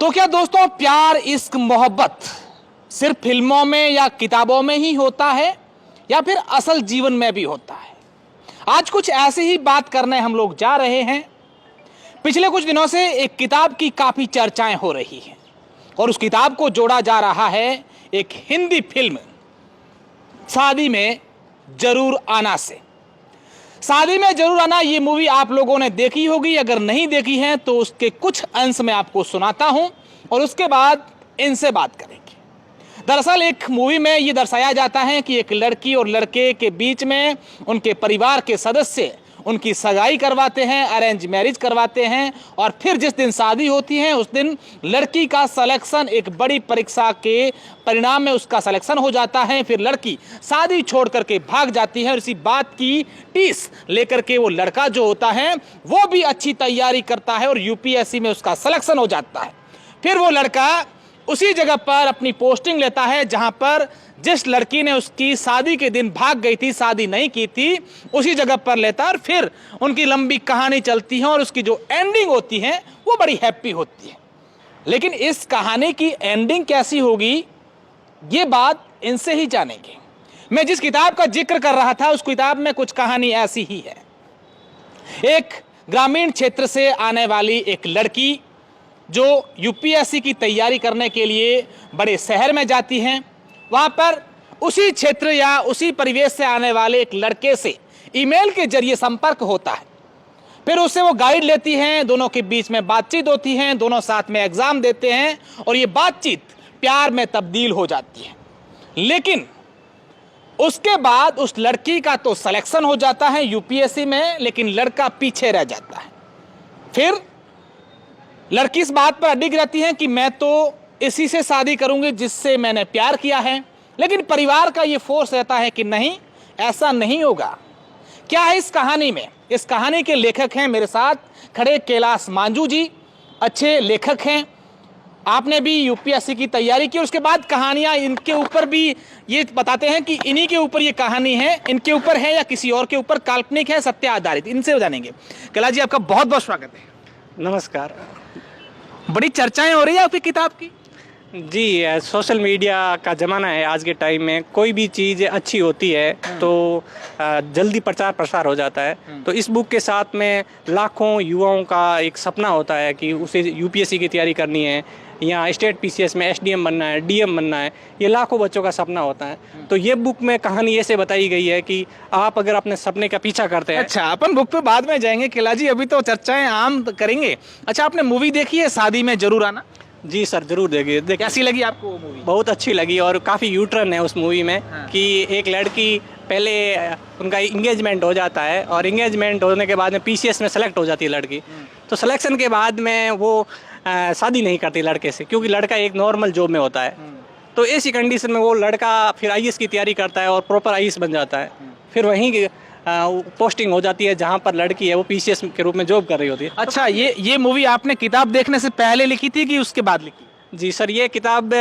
तो क्या दोस्तों प्यार इश्क मोहब्बत सिर्फ फिल्मों में या किताबों में ही होता है या फिर असल जीवन में भी होता है? आज कुछ ऐसी ही बात करने हम लोग जा रहे हैं। पिछले कुछ दिनों से एक किताब की काफी चर्चाएं हो रही हैं और उस किताब को जोड़ा जा रहा है एक हिंदी फिल्म शादी में जरूर आना से। शादी में जरूर आना ये मूवी आप लोगों ने देखी होगी, अगर नहीं देखी है तो उसके कुछ अंश मैं आपको सुनाता हूं और उसके बाद इनसे बात करेंगे। दरअसल एक मूवी में ये दर्शाया जाता है कि एक लड़की और लड़के के बीच में उनके परिवार के सदस्य उनकी सगाई करवाते हैं, अरेंज मैरिज करवाते हैं और फिर जिस दिन शादी होती है उस दिन लड़की का सिलेक्शन एक बड़ी परीक्षा के परिणाम में उसका सिलेक्शन हो जाता है। फिर लड़की शादी छोड़ करके भाग जाती है और इसी बात की टीस लेकर के वो लड़का जो होता है वो भी अच्छी तैयारी करता है और यूपीएससी में उसका सिलेक्शन हो जाता है। फिर वो लड़का उसी जगह पर अपनी पोस्टिंग लेता है जहां पर जिस लड़की ने उसकी शादी के दिन भाग गई थी, शादी नहीं की थी, उसी जगह पर लेता है और फिर उनकी लंबी कहानी चलती है और उसकी जो एंडिंग होती है वो बड़ी हैप्पी होती है। लेकिन इस कहानी की एंडिंग कैसी होगी ये बात इनसे ही जानेंगे। मैं जिस किताब का जिक्र कर रहा था उस किताब में कुछ कहानी ऐसी ही है। एक ग्रामीण क्षेत्र से आने वाली एक लड़की जो यूपीएससी की तैयारी करने के लिए बड़े शहर में जाती हैं, वहाँ पर उसी क्षेत्र या उसी परिवेश से आने वाले एक लड़के से ईमेल के जरिए संपर्क होता है। फिर उससे वो गाइड लेती हैं, दोनों के बीच में बातचीत होती है, दोनों साथ में एग्जाम देते हैं और ये बातचीत प्यार में तब्दील हो जाती है। लेकिन उसके बाद उस लड़की का तो सिलेक्शन हो जाता है यूपीएससी में, लेकिन लड़का पीछे रह जाता है। फिर लड़की इस बात पर अडिग रहती है कि मैं तो इसी से शादी करूंगी जिससे मैंने प्यार किया है, लेकिन परिवार का ये फोर्स रहता है कि नहीं, ऐसा नहीं होगा। क्या है इस कहानी में? इस कहानी के लेखक हैं मेरे साथ खड़े कैलाश मांझू जी, अच्छे लेखक हैं। आपने भी यूपीएससी की तैयारी की और उसके बाद कहानियां इनके ऊपर भी ये बताते हैं कि इन्हीं के ऊपर ये कहानी है, इनके ऊपर है या किसी और के ऊपर, काल्पनिक है, सत्य आधारित, इनसे जानेंगे। कैलाश जी आपका बहुत बहुत स्वागत है। नमस्कार। बड़ी चर्चाएं हो रही है आपकी किताब की। जी, सोशल मीडिया का ज़माना है आज के टाइम में। कोई भी चीज़ अच्छी होती है तो जल्दी प्रचार प्रसार हो जाता है। तो इस बुक के साथ में लाखों युवाओं का एक सपना होता है कि उसे यूपीएससी की तैयारी करनी है या स्टेट पीसीएस में एसडीएम बनना है, डीएम बनना है। ये लाखों बच्चों का सपना होता है। तो ये बुक में कहानी ऐसे बताई गई है कि आप अगर अपने सपने का पीछा करते हैं। अच्छा, अपन बुक पे बाद में जाएंगे कैलाश जी, अभी तो चर्चाएं आम करेंगे। अच्छा, आपने मूवी देखी है शादी में जरूर आना? जी सर, जरूर देखिए। कैसी लगी आपको वो मूवी? बहुत अच्छी लगी और काफ़ी यूटर्न है उस मूवी में। हाँ। कि एक लड़की पहले उनका इंगेजमेंट हो जाता है और इंगेजमेंट होने के बाद में पीसीएस में सेलेक्ट हो जाती है लड़की। तो सिलेक्शन के बाद में वो शादी नहीं करती लड़के से, क्योंकि लड़का एक नॉर्मल जॉब में होता है। तो ऐसी कंडीशन में वो लड़का फिर आईएएस की तैयारी करता है और प्रॉपर आईएएस बन जाता है। फिर वहीं पोस्टिंग हो जाती है जहाँ पर लड़की है वो पीसीएस के रूप में जॉब कर रही होती है। अच्छा, ये मूवी आपने किताब देखने से पहले लिखी थी कि उसके बाद लिखी? जी सर, ये किताब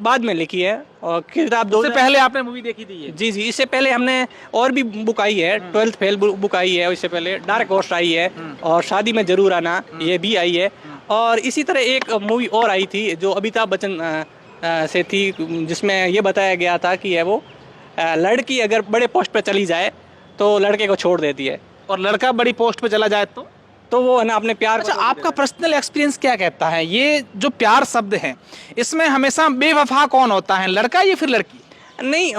बाद में लिखी है और किताब दो से पहले आपने मूवी देखी थी ये? जी, इससे पहले हमने और भी बुक आई है। 12th फेल बुक आई है, इससे पहले डार्क हॉर्स आई है और शादी में जरूर आना ये भी आई है। और इसी तरह एक मूवी और आई थी जो अमिताभ बच्चन से थी, जिसमें ये बताया गया था कि है वो लड़की अगर बड़े पोस्ट पे चली जाए तो लड़के को छोड़ देती है और लड़का बड़ी पोस्ट पे चला जाए तो वो है ना अपने प्यार। अच्छा, आपका पर्सनल एक्सपीरियंस क्या कहता है? ये जो प्यार शब्द है इसमें हमेशा बेवफा कौन होता है, लड़का या फिर लड़की? नहीं,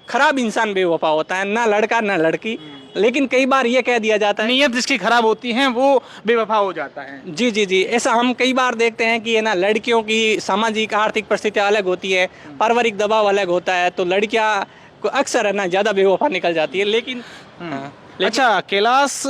खराब इंसान बेवफा होता है, ना लड़का ना लड़की। लेकिन कई बार ये कह दिया जाता है नीयत जिसकी खराब होती है वो बेवफा हो जाता है। जी जी जी, ऐसा हम कई बार देखते हैं कि है ना, लड़कियों की सामाजिक आर्थिक परिस्थितियाँ अलग होती है, पारिवारिक दबाव अलग होता है, तो लड़कियाँ को अक्सर है ना ज़्यादा बेवफा निकल जाती है। लेकिन अच्छा, कैलाश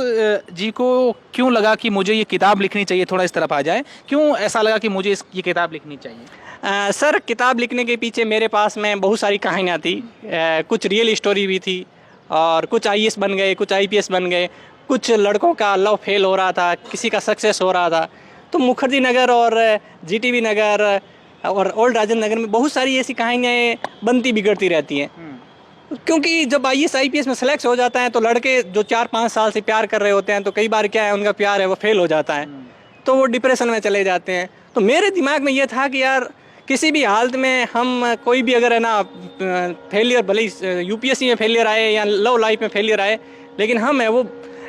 जी को क्यों लगा कि मुझे ये किताब लिखनी चाहिए? थोड़ा इस तरफ आ जाए, क्यों ऐसा लगा कि मुझे ये किताब लिखनी चाहिए? सर, किताब लिखने के पीछे मेरे पास में बहुत सारी कहानियाँ थी। कुछ रियल स्टोरी भी थी और कुछ आईएएस बन गए, कुछ आईपीएस बन गए, कुछ लड़कों का लव फेल हो रहा था, किसी का सक्सेस हो रहा था। तो मुखर्जी नगर और जीटीबी नगर और ओल्ड राजेंद्र नगर में बहुत सारी ऐसी कहानियाँ बनती बिगड़ती रहती हैं। क्योंकि जब आईएएस आईपीएस में सेलेक्ट हो जाता है तो लड़के जो 4-5 साल से प्यार कर रहे होते हैं, तो कई बार क्या है उनका प्यार है वो फेल हो जाता है, तो वो डिप्रेशन में चले जाते हैं। तो मेरे दिमाग में ये था कि यार किसी भी हालत में हम कोई भी अगर है ना फेलियर, भले ही यूपीएससी में फेलियर आए या लव लाइफ में फेलियर आए, लेकिन हम है वो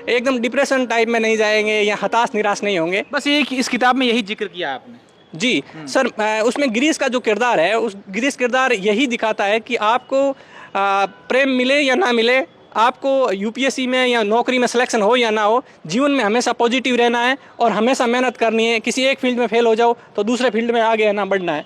एकदम डिप्रेशन टाइप में नहीं जाएंगे या हताश निराश नहीं होंगे। बस ये इस किताब में यही जिक्र किया आपने। जी सर, उसमें गिरीश का जो किरदार है, उस गिरीश किरदार यही दिखाता है कि आपको प्रेम मिले या ना मिले, आपको यूपीएससी में या नौकरी में सिलेक्शन हो या ना हो, जीवन में हमेशा पॉजिटिव रहना है और हमेशा मेहनत करनी है। किसी एक फील्ड में फेल हो जाओ तो दूसरे फील्ड में आगे है ना बढ़ना है।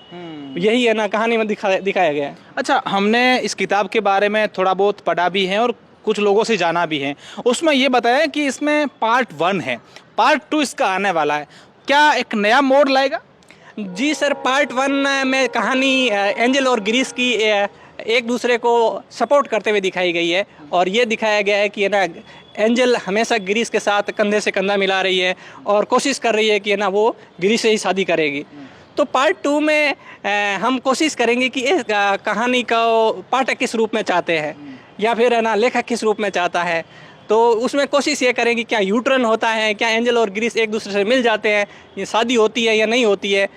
यही है ना कहानी में दिखाया गया है। अच्छा, हमने इस किताब के बारे में थोड़ा बहुत पढ़ा भी है और कुछ लोगों से जाना भी है। उसमें ये बताया कि इसमें पार्ट 1 है, पार्ट 2 इसका आने वाला है। क्या एक नया मोड़ लाएगा? जी सर, पार्ट 1 में कहानी एंजल और गिरीश की एक दूसरे को सपोर्ट करते हुए दिखाई गई है और ये दिखाया गया है कि है ना एंजल हमेशा गिरीश के साथ कंधे से कंधा मिला रही है और कोशिश कर रही है कि है ना वो गिरीश से ही शादी करेगी। तो पार्ट 2 में हम कोशिश करेंगे कि इस कहानी को पाठक किस रूप में चाहते हैं या फिर है ना लेखक किस रूप में चाहता है। तो उसमें कोशिश ये करेंगे क्या यूटर्न होता है, क्या एंजल और गिरीश एक दूसरे से मिल जाते हैं, ये शादी होती है या नहीं होती है,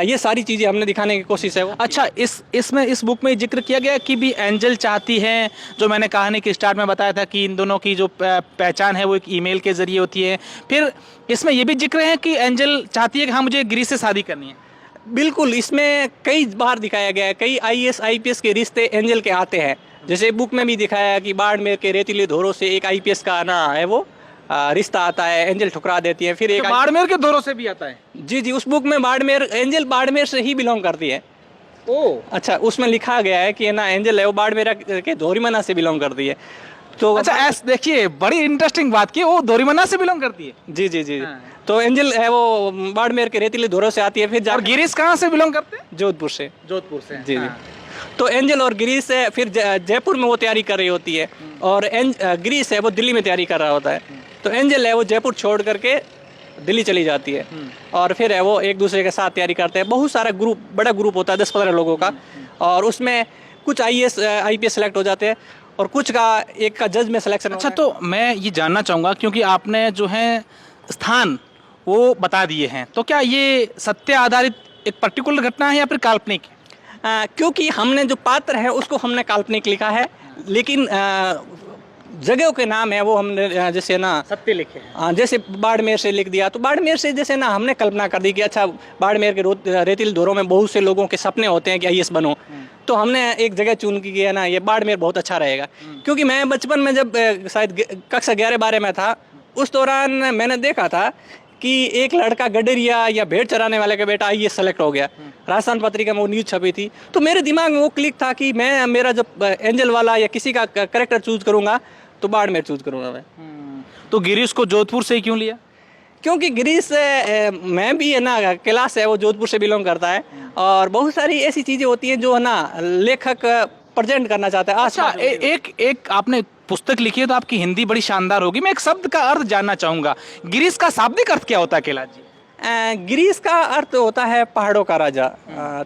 ये सारी चीज़ें हमने दिखाने की कोशिश है। अच्छा, इस बुक में जिक्र किया गया कि भी एंजल चाहती है, जो मैंने कहानी के स्टार्ट में बताया था कि इन दोनों की जो पहचान है वो एक ईमेल के जरिए होती है। फिर इसमें ये भी जिक्र है कि एंजल चाहती है कि हाँ मुझे गिरीश से शादी करनी है। बिल्कुल, इसमें कई बार दिखाया गया है, कई आईएएस आईपीएस के रिश्ते एंजल के आते हैं। जैसे बुक में भी दिखाया है कि बाड़मेर के रेतीले धोरों से एक आईपीएस का ना है वो रिश्ता आता है, एंजल ठुकरा देती है। फिर एक बाड़मेर के धोरों से भी आता है? जी, उस बुक में एंजल बाड़मेर से ही बिलोंग करती है। ओह अच्छा, उसमें लिखा गया है कि ना एंजल है वो बाड़मेर के धोरीमना से बिलोंग करती है। तो अच्छा, देखिए बड़ी इंटरेस्टिंग बात की, वो धोरीमना से बिलोंग करती है। जी। तो एंजल है वो बाड़मेर के रेतीले धोरों से आती है। फिर और गिरीश कहाँ से बिलोंग करते हैं? जोधपुर से। जी। तो एंजल और गिरीश है फिर जयपुर में वो तैयारी कर रही होती है और गिरीश है वो दिल्ली में तैयारी कर रहा होता है। तो एंजल है वो जयपुर छोड़ करके दिल्ली चली जाती है और फिर है वो एक दूसरे के साथ तैयारी करते हैं। बहुत सारा ग्रुप, बड़ा ग्रुप होता है 10-15 लोगों का, और उसमें कुछ आईएएस आईपीएस सेलेक्ट हो जाते हैं और कुछ का एक का जज में सिलेक्शन। अच्छा, तो मैं ये जानना चाहूँगा क्योंकि आपने जो है स्थान वो बता दिए हैं, तो क्या ये सत्य आधारित एक पर्टिकुलर घटना है या फिर काल्पनिक? क्योंकि हमने जो पात्र है उसको हमने काल्पनिक लिखा है, लेकिन जगहों के नाम है वो हमने जैसे ना सत्य लिखे हैं। जैसे बाड़मेर से लिख दिया, तो बाड़मेर से जैसे ना हमने कल्पना कर दी कि अच्छा बाड़मेर के रेतीले धोरों में बहुत से लोगों के सपने होते हैं कि आईएएस बनो, तो हमने एक जगह चुन की है ना ये बाड़मेर बहुत अच्छा रहेगा। क्योंकि मैं बचपन में जब शायद कक्षा 11-12 में था, उस दौरान मैंने देखा था कि एक लड़का गडरिया या भेड़ चराने वाले का बेटा आईएएस सेलेक्ट हो गया। राजस्थान पत्रिका में वो न्यूज़ छपी थी, तो मेरे दिमाग में वो क्लिक था कि मैं मेरा जब एंजल वाला या किसी का कैरेक्टर चूज करूंगा तो बाड़मेर चूज करूंगा मैं। तो गिरीश को जोधपुर से ही क्यों लिया? क्योंकि गिरीश मैं भी है ना कैलाश है वो जोधपुर से बिलोंग करता है और बहुत सारी ऐसी चीज़ें होती हैं जो है ना लेखक प्रेजेंट करना चाहता है। अच्छा, एक आपने पुस्तक लिखी है तो आपकी हिंदी बड़ी शानदार होगी। मैं एक शब्द का अर्थ जानना चाहूंगा, गिरीश का शाब्दिक अर्थ क्या होता है कैलाश जी? गिरीश का अर्थ होता है पहाड़ों का राजा।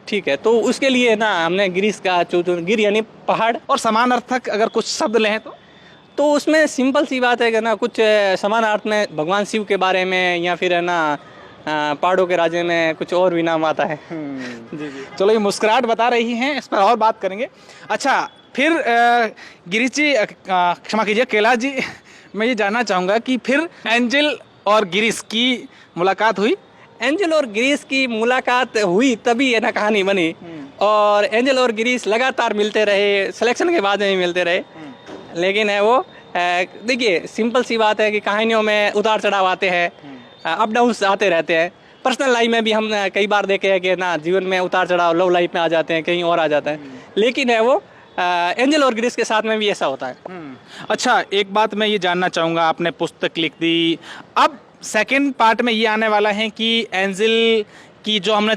ठीक है, तो उसके लिए ना हमने गिरीश का गिर यानी पहाड़, और समान अर्थक अगर कुछ शब्द लें तो उसमें सिंपल सी बात है कि ना कुछ समान अर्थ में भगवान शिव के बारे में या फिर है ना पहाड़ों के राजे में कुछ और भी नाम आता है। जी। चलो, ये मुस्कुराहट बता रही हैं, इस पर और बात करेंगे। अच्छा, फिर गिरीश जी, क्षमा कीजिए कैलाश जी, मैं ये जानना चाहूँगा कि फिर एंजल और गिरीश की मुलाकात हुई? एंजल और गिरीश की मुलाकात हुई तभी है ना कहानी बनी, और एंजल और गिरीश लगातार मिलते रहे, सिलेक्शन के बाद में मिलते रहे। लेकिन है वो देखिए सिंपल सी बात है कि कहानियों में उतार चढ़ाव आते हैं, अप डाउन्स आते रहते हैं। पर्सनल लाइफ में भी हम कई बार देखे हैं कि ना जीवन में उतार चढ़ाव लव लाइफ में आ जाते हैं, कहीं और आ जाता है, लेकिन है वो एंजल और गिरीश के साथ में भी ऐसा होता है। अच्छा, एक बात मैं ये जानना चाहूँगा, आपने पुस्तक लिख दी, अब सेकंड पार्ट में ये आने वाला है कि एंजल की जो हमने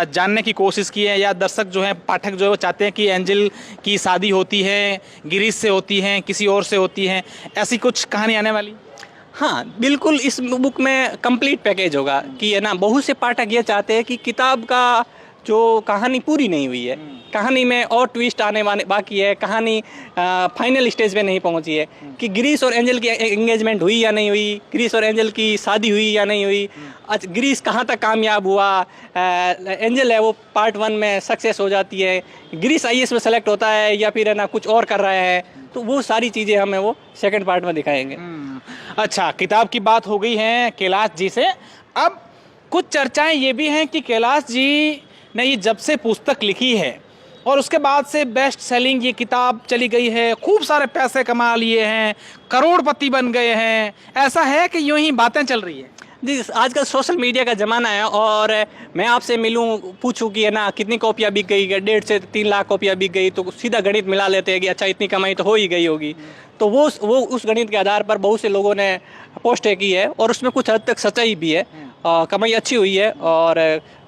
जानने की कोशिश की है, या दर्शक जो हैं, पाठक जो है वो चाहते हैं कि एंजल की शादी होती है, गिरीश से होती है, किसी और से होती है, ऐसी कुछ कहानी आने वाली? हाँ बिल्कुल, इस बुक में कंप्लीट पैकेज होगा कि है ना बहुत से पाठक ये चाहते हैं कि किताब का जो कहानी पूरी नहीं हुई है, कहानी में और ट्विस्ट आने वाले बाकी है, कहानी फाइनल स्टेज पे नहीं पहुंची है कि गिरीश और एंजल की एंगेजमेंट हुई या नहीं हुई, गिरीश और एंजल की शादी हुई या नहीं हुई, आज गिरीश कहाँ तक कामयाब हुआ, एंजल है वो पार्ट 1 में सक्सेस हो जाती है, गिरीश आईएएस में सेलेक्ट होता है या फिर है ना कुछ और कर रहा है, तो वो सारी चीज़ें हमें वो सेकंड पार्ट में दिखाएंगे। अच्छा, किताब की बात हो गई है कैलाश जी से। अब कुछ चर्चाएं ये भी हैं कि कैलाश जी ने ये जब से पुस्तक लिखी है और उसके बाद से बेस्ट सेलिंग ये किताब चली गई है, खूब सारे पैसे कमा लिए हैं, करोड़पति बन गए हैं, ऐसा है कि यूं ही बातें चल रही है? जी, आजकल सोशल मीडिया का ज़माना है और मैं आपसे मिलूं, पूछूं कि है ना कितनी कॉपियाँ बिक गई, 1.5 से 3 लाख कॉपियाँ बिक गई, तो सीधा गणित मिला लेते हैं कि अच्छा इतनी कमाई तो हो ही गई होगी। तो वो उस गणित के आधार पर बहुत से लोगों ने पोस्टें की है और उसमें कुछ हद तक सच्चाई भी है। कमाई अच्छी हुई है और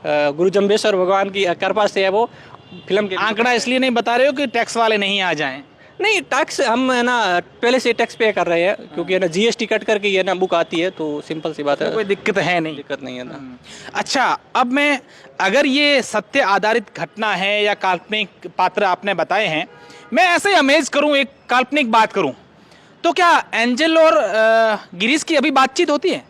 गुरु जम्बेश्वर भगवान की कृपा से है वो फिल्म के आंकड़ा इसलिए नहीं बता रहे हो कि टैक्स वाले नहीं आ जाएं? नहीं, टैक्स हम है ना पहले से टैक्स पे कर रहे हैं क्योंकि है ना जीएसटी कट करके ये ना बुक आती है, तो सिंपल सी बात है, कोई दिक्कत है नहीं। दिक्कत नहीं है ना। अच्छा, अब मैं अगर ये सत्य आधारित घटना है या काल्पनिक पात्र आपने बताए हैं, मैं ऐसे ही अमेज करूं, एक काल्पनिक बात करूं, तो क्या एंजल और गिरीश की अभी बातचीत होती है?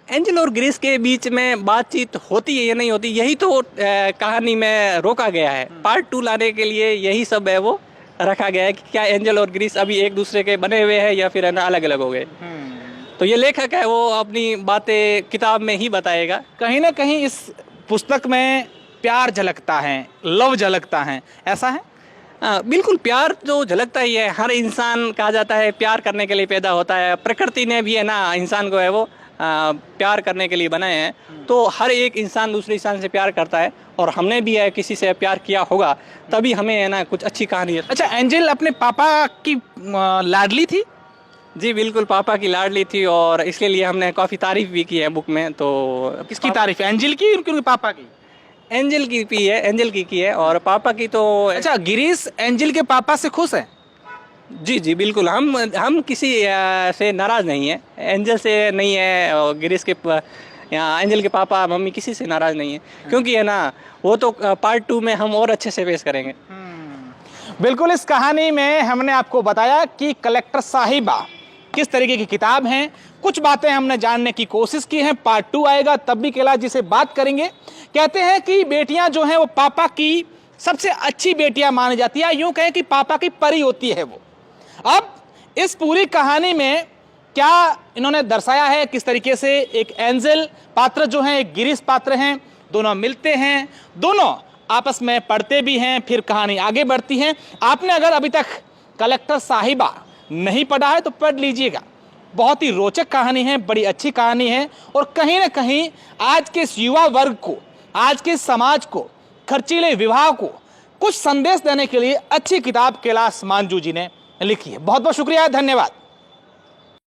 एंजल और गिरीश के बीच में बातचीत होती है या नहीं होती, यही तो कहानी में रोका गया है। पार्ट 2 लाने के लिए यही सब है वो रखा गया है कि क्या एंजल और गिरीश अभी एक दूसरे के बने हुए हैं या फिर है ना अलग अलग हो गए। तो ये लेखक है वो अपनी बातें किताब में ही बताएगा। कहीं ना कहीं इस पुस्तक में प्यार झलकता है, लव झलकता है, ऐसा है? बिल्कुल, प्यार जो झलकता ही है। हर इंसान कहा जाता है प्यार करने के लिए पैदा होता है, प्रकृति ने भी है ना इंसान को है वो प्यार करने के लिए बनाए हैं, तो हर एक इंसान दूसरे इंसान से प्यार करता है और हमने भी है किसी से प्यार किया होगा तभी हमें है ना कुछ अच्छी कहानी है। अच्छा, एंजल अपने पापा की लाडली थी? जी बिल्कुल, पापा की लाडली थी और इसके लिए हमने काफ़ी तारीफ भी की है बुक में। तो किसकी तारीफ, एंजल की उनके पापा की? एंजल की है और पापा की तो। अच्छा, गिरीश एंजल के पापा से खुश है? जी जी बिल्कुल, हम किसी से नाराज़ नहीं है, एंजल से नहीं है और गिरीश के यहाँ एंजल के पापा मम्मी किसी से नाराज़ नहीं है, क्योंकि है ना वो तो पार्ट 2 में हम और अच्छे से पेश करेंगे। बिल्कुल, इस कहानी में हमने आपको बताया कि कलेक्टर साहिबा किस तरीके की किताब है, कुछ बातें हमने जानने की कोशिश की है। पार्ट 2 आएगा तब भी कैलाश जी से बात करेंगे। कहते हैं कि बेटियां जो हैं वो पापा की सबसे अच्छी बेटियां मानी जाती है, यूं कहें कि पापा की परी होती है वो। अब इस पूरी कहानी में क्या इन्होंने दर्शाया है, किस तरीके से एक एंजल पात्र जो है, एक गिरीश पात्र हैं, दोनों मिलते हैं, दोनों आपस में पढ़ते भी हैं, फिर कहानी आगे बढ़ती है। आपने अगर अभी तक कलेक्टर साहिबा नहीं पढ़ा है तो पढ़ लीजिएगा, बहुत ही रोचक कहानी है, बड़ी अच्छी कहानी है और कहीं ना कहीं आज के इस युवा वर्ग को, आज के समाज को, खर्चीले विवाह को कुछ संदेश देने के लिए अच्छी किताब कैलाश मांझू जी ने लिखी है। बहुत बहुत शुक्रिया, धन्यवाद।